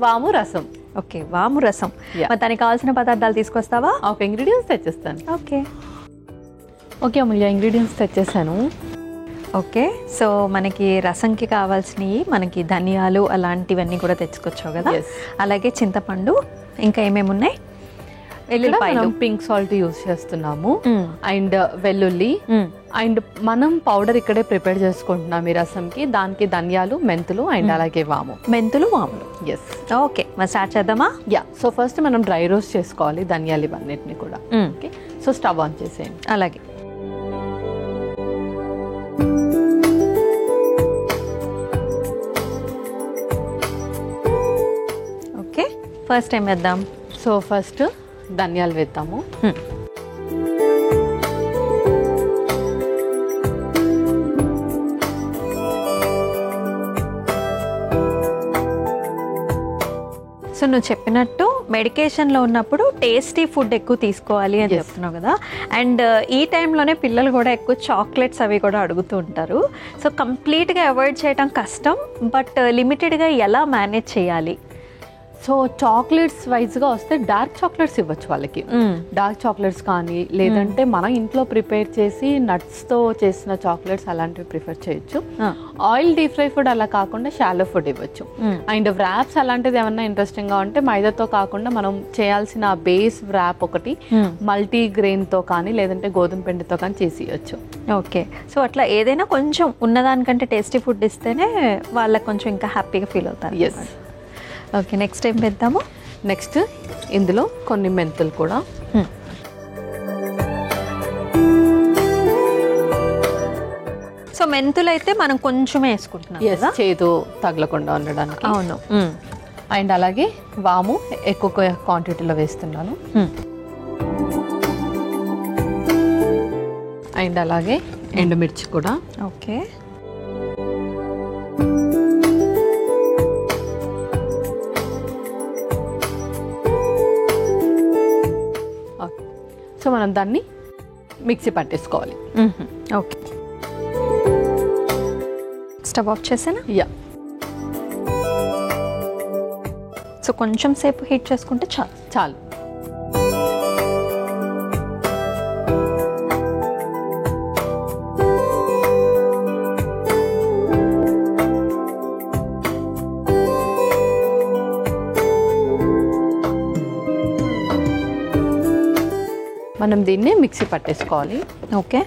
వాము రసం. ఓకే, వాము రసం. మరి దానికి కావాల్సిన పదార్థాలు తీసుకొస్తావా? ఓకే, ఇంగ్రీడియంట్స్ తెచ్చేస్తాను. ఓకే ఓకే అమూల్య, ఇంగ్రీడియంట్స్ తెచ్చేసాను. ఓకే, సో మనకి రసంకి కావాల్సినవి మనకి ధనియాలు అలాంటివన్నీ కూడా తెచ్చుకొచ్చావు కదా. అలాగే చింతపండు, ఇంకా ఏమేమి ఉన్నాయి? మనం పింక్ సాల్ట్ యూజ్ చేస్తున్నాము, అండ్ వెల్లుల్లి, అండ్ మనం పౌడర్ ఇక్కడే ప్రిపేర్ చేసుకుంటున్నాం ఈ రసంకి. దానికి ధనియాలు, మెంతులు, అండ్ అలాగే వాము. మెంతులు, వాములు. ఎస్. ఓకే, మరి స్టార్ట్ చేద్దామా? యా. సో ఫస్ట్ మనం డ్రై రోస్ట్ చేసుకోవాలి ధనియాలు ఇవన్నిటిని కూడా. ఓకే, సో స్టవ్ ఆన్ చేసేయండి. అలాగే. ఓకే, ఫస్ట్ ఏం వేద్దాం? సో ఫస్ట్ ధనియాలు వేద్దాము. సో నువ్వు చెప్పినట్టు మెడికేషన్లో ఉన్నప్పుడు టేస్టీ ఫుడ్ ఎక్కువ తీసుకోవాలి అని చెప్తున్నావు కదా. అండ్ ఈ టైంలోనే పిల్లలు కూడా ఎక్కువ చాక్లెట్స్ అవి కూడా అడుగుతూ ఉంటారు. సో కంప్లీట్గా అవాయిడ్ చేయడం కష్టం, బట్ లిమిటెడ్గా ఎలా మేనేజ్ చేయాలి? సో చాక్లెట్స్ వైజ్గా వస్తే డార్క్ చాక్లెట్స్ ఇవ్వచ్చు వాళ్ళకి. డార్క్ చాక్లెట్స్ కానీ, లేదంటే మనం ఇంట్లో ప్రిపేర్ చేసి నట్స్తో చేసిన చాక్లెట్స్ అలాంటివి ప్రిఫర్ చేయొచ్చు. ఆయిల్ డీప్ ఫ్రై ఫుడ్ అలా కాకుండా షాలో ఫుడ్ ఇవ్వచ్చు. అండ్ వ్రాప్స్ అలాంటిది ఏమన్నా ఇంట్రెస్టింగ్గా ఉంటే మైదాతో కాకుండా మనం చేయాల్సిన బేస్ వ్రాప్ ఒకటి మల్టీ గ్రెయిన్తో కానీ, లేదంటే గోధుమ పిండితో కానీ చేసి ఇవ్వచ్చు. ఓకే, సో అట్లా ఏదైనా కొంచెం ఉన్నదానికంటే టేస్టీ ఫుడ్ ఇస్తేనే వాళ్ళకి కొంచెం ఇంకా హ్యాపీగా ఫీల్ అవుతారు. ఎస్. ఓకే, నెక్స్ట్ ఏం పెడతాము? నెక్స్ట్ ఇందులో కొన్ని మెంతులు కూడా. సో మెంతులు అయితే మనం కొంచెం వేసుకుంటున్నాం, చేదు తగలకుండా ఉండడానికి. అవును. అండ్ అలాగే వాము ఎక్కువ క్వాంటిటీలో వేస్తున్నాను. అండ్ అలాగే ఎండుమిర్చి కూడా. ఓకే, సో మనం దాన్ని మిక్సీ పట్టేసుకోవాలి. ఓకే, స్టవ్ ఆఫ్ చేసానా? యా. సో కొంచెం సేపు హీట్ చేసుకుంటే చాలు. మనం దీన్ని మిక్సీ పట్టేసుకోవాలి. ఓకే,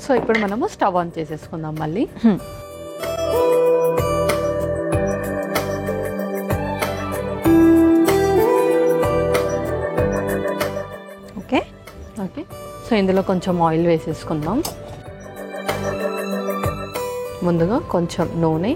సో ఇప్పుడు మనము స్టవ్ ఆన్ చేసేసుకుందాం మళ్ళీ. ఓకే, సో ఇందులో కొంచెం ఆయిల్ వేసేసుకుందాం. ముందుగా కొంచెం నూనె.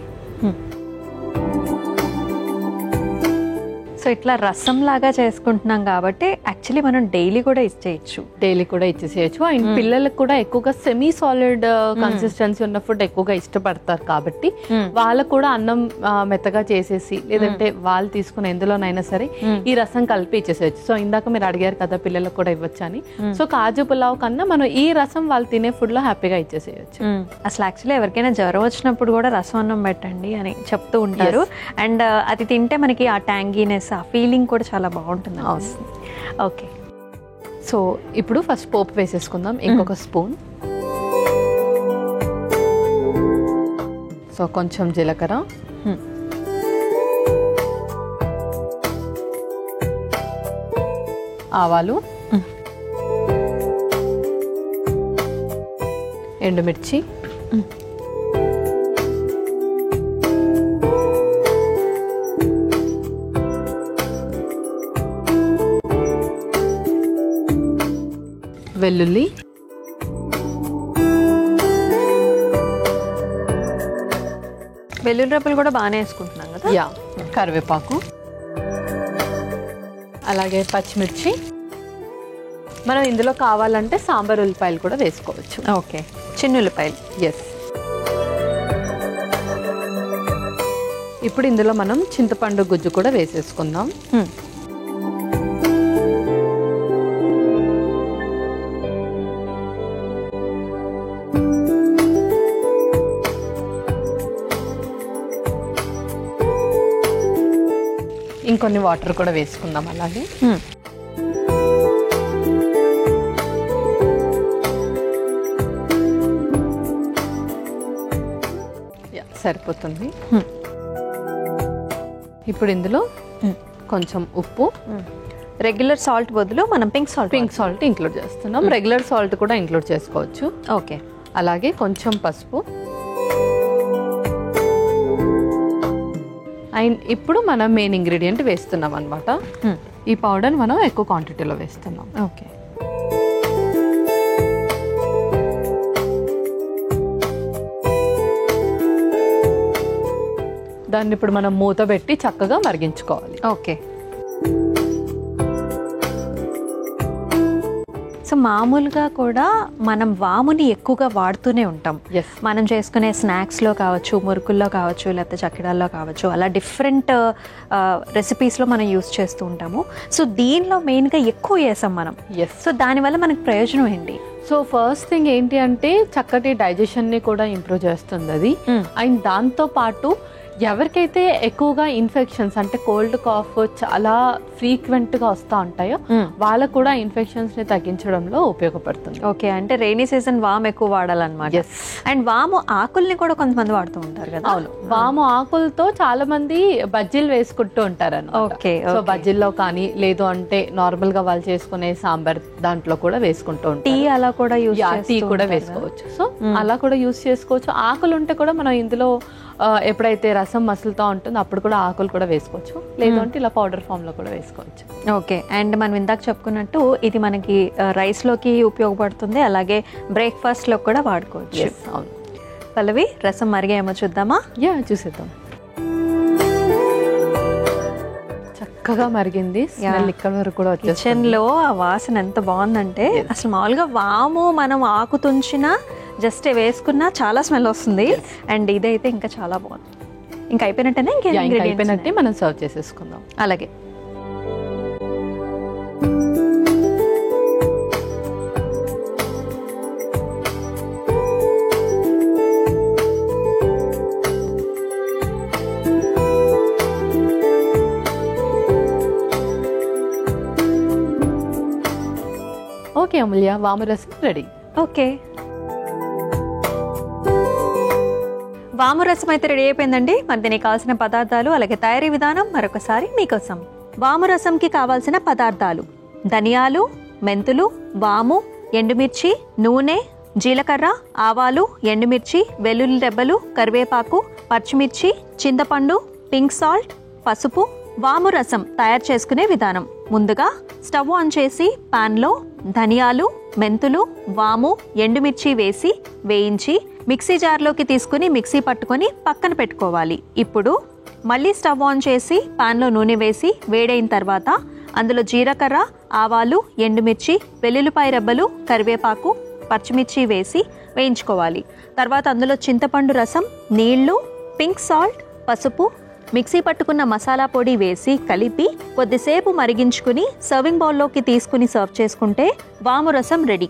సో ఇట్లా రసం లాగా చేసుకుంటున్నాం కాబట్టి యాక్చువల్లీ మనం డైలీ కూడా ఇచ్చేసేయచ్చు. అండ్ పిల్లలకు కూడా ఎక్కువగా సెమీ సాలిడ్ కన్సిస్టెన్సీ ఉన్న ఫుడ్ ఎక్కువగా ఇష్టపడతారు కాబట్టి వాళ్ళకు కూడా అన్నం మెత్తగా చేసేసి, లేదంటే వాళ్ళు తీసుకున్న ఎందులోనైనా సరే ఈ రసం కలిపి ఇచ్చేసేయచ్చు. సో ఇందాక మీరు అడిగారు కదా పిల్లలకు కూడా ఇవ్వచ్చు అని. సో కాజు పులావ్ కన్నా మనం ఈ రసం వాళ్ళు తినే ఫుడ్ లో హ్యాపీగా ఇచ్చేసేయచ్చు. అసలు యాక్చువల్లీ ఎవరికైనా జ్వరం వచ్చినప్పుడు కూడా రసం అన్నం పెట్టండి అని చెప్తూ ఉంటారు. అండ్ అది తింటే మనకి ఆ ట్యాంగీనెస్, ఆ ఫీలింగ్ కూడా చాలా బాగుంటుంది. ఓకే, సో ఇప్పుడు ఫస్ట్ పోపు వేసేసుకుందాం. ఇంకొక స్పూన్. సో కొంచెం జీలకర్ర, ఆవాలు, ఎండుమిర్చి, వెల్లుల్లి, వెల్లుల్లి రెబ్బలు కూడా బాగానే వేసుకుంటున్నాం కదా. యా, కరివేపాకు, అలాగే పచ్చిమిర్చి, మనం ఇందులో కావాలంటే సాంబార్ ఉల్లిపాయలు కూడా వేసుకోవచ్చు. ఓకే, చిన్న ఉల్లిపాయలు. ఎస్. ఇప్పుడు ఇందులో మనం చింతపండు గుజ్జు కూడా వేసేసుకుందాం. ఇంకొన్ని వాటర్ కూడా వేసుకుందాం అలాగే. సరిపోతుంది. ఇప్పుడు ఇందులో కొంచెం ఉప్పు, రెగ్యులర్ సాల్ట్ బదులు మనం పింక్ సాల్ట్ ఇంక్లూడ్ చేస్తున్నాం. రెగ్యులర్ సాల్ట్ కూడా ఇంక్లూడ్ చేసుకోవచ్చు. ఓకే. అలాగే కొంచెం పసుపు. అండ్ ఇప్పుడు మనం మెయిన్ ఇంగ్రీడియంట్ వేస్తున్నాం అనమాట. ఈ పౌడర్ మనం ఎక్కువ క్వాంటిటీలో వేస్తున్నాం. ఓకే. దాన్ని ఇప్పుడు మనం మూత పెట్టి చక్కగా మరిగించుకోవాలి. ఓకే. సో మామూలుగా కూడా మనం వాముని ఎక్కువగా వాడుతూనే ఉంటాం. మనం చేసుకునే స్నాక్స్లో కావచ్చు, మురుకుల్లో కావచ్చు, లేకపోతే చక్కెడాల్లో కావచ్చు, అలా డిఫరెంట్ రెసిపీస్లో మనం యూస్ చేస్తూ ఉంటాము. సో దీనిలో మెయిన్గా ఎక్కువ వేసాం మనం. సో దానివల్ల మనకు ప్రయోజనం ఏంటి? సో ఫస్ట్ థింగ్ ఏంటి అంటే చక్కటి డైజెషన్ని కూడా ఇంప్రూవ్ చేస్తుంది అది. అండ్ దాంతో పాటు ఎవరికైతే ఎక్కువగా ఇన్ఫెక్షన్స్ అంటే కోల్డ్ కాఫ్ చాలా ఫ్రీక్వెంట్గా వస్తూ ఉంటాయో వాళ్ళకు కూడా ఇన్ఫెక్షన్స్ని తగ్గించడంలో ఉపయోగపడుతుంది. ఓకే, అంటే రైనీ సీజన్ వాము ఎక్కువ వాడాలన్నమాట. అండ్ వాము ఆకుల్ని కూడా కొంతమంది వాడుతూ ఉంటారు కదా? అవును, వాము ఆకులతో చాలా మంది బజ్జీలు వేసుకుంటూ ఉంటారు. ఓకే. సో బజ్జీల్లో కానీ లేదు అంటే నార్మల్ గా వాళ్ళు చేసుకునే సాంబార్ దాంట్లో కూడా వేసుకుంటూ ఉంటారు. టీ అలా కూడా టీ కూడా వేసుకోవచ్చు. సో అలా కూడా యూస్ చేసుకోవచ్చు. ఆకులు ఉంటే కూడా మనం ఇందులో ఎప్పుడైతే రసం మసులుతూ ఉంటుందో అప్పుడు కూడా ఆకులు కూడా వేసుకోవచ్చు. లేదు అంటే ఇలా పౌడర్ ఫామ్ లో కూడా వేసుకోవచ్చు. ఓకే. అండ్ మనం ఇందాక చెప్పుకున్నట్టు ఇది మనకి రైస్ లోకి ఉపయోగపడుతుంది, అలాగే బ్రేక్ఫాస్ట్ లో కూడా వాడుకోవచ్చు. అవును. పల్లవి, రసం మరిగేమో చూద్దామా? చూసేద్దాం. చక్కగా మరిగింది. స్మెల్ ఇక్కడ వరకు కూడా వచ్చేస్తుంది. కిచెన్ లో ఆ వాసన ఎంత బాగుందంటే అసలు మామూలుగా వాము మనం ఆకు తుంచినా జస్ట్ వేసుకున్నా చాలా స్మెల్ వస్తుంది. అండ్ ఇదైతే ఇంకా చాలా బాగుంది. ఇంకా అయిపోయినట్టేనే? అయిపోయినట్టే మనం సర్వ్ చేసేసుకుందాం. అలాగే. ఓకే అమూల్య, వాము రసం రెడీ. ఓకే, వాము రసం అయితే రెడీ అయిపోయిందండి. మరి దీనికి కావాల్సిన పదార్థాలు అలాగే తయారీ విధానం మరొకసారి మీకోసం. వాము రసంకి కావాల్సిన పదార్థాలు: ధనియాలు, మెంతులు, వాము, ఎండుమిర్చి, నూనె, జీలకర్ర, ఆవాలు, ఎండుమిర్చి, వెల్లుల్లి రెబ్బలు, కరివేపాకు, పచ్చిమిర్చి, చింతపండు, పింక్ సాల్ట్, పసుపు. వాము రసం తయారు చేసుకునే విధానం: ముందుగా స్టవ్ ఆన్ చేసి పాన్లో ధనియాలు, మెంతులు, వాము, ఎండుమిర్చి వేసి వేయించి మిక్సీ జార్లోకి తీసుకుని మిక్సీ పట్టుకొని పక్కన పెట్టుకోవాలి. ఇప్పుడు మళ్ళీ స్టవ్ ఆన్ చేసి పాన్లో నూనె వేసి వేడైన తర్వాత అందులో జీలకర్ర, ఆవాలు, ఎండుమిర్చి, వెల్లుల్లిపాయ రెబ్బలు, కరివేపాకు, పచ్చిమిర్చి వేసి వేయించుకోవాలి. తర్వాత అందులో చింతపండు రసం, నీళ్లు, పింక్ సాల్ట్, పసుపు, మిక్సీ పట్టుకున్న మసాలా పొడి వేసి కలిపి కొద్దిసేపు మరిగించుకుని సర్వింగ్ బౌల్లోకి తీసుకుని సర్వ్ చేసుకుంటే వాము రసం రెడీ.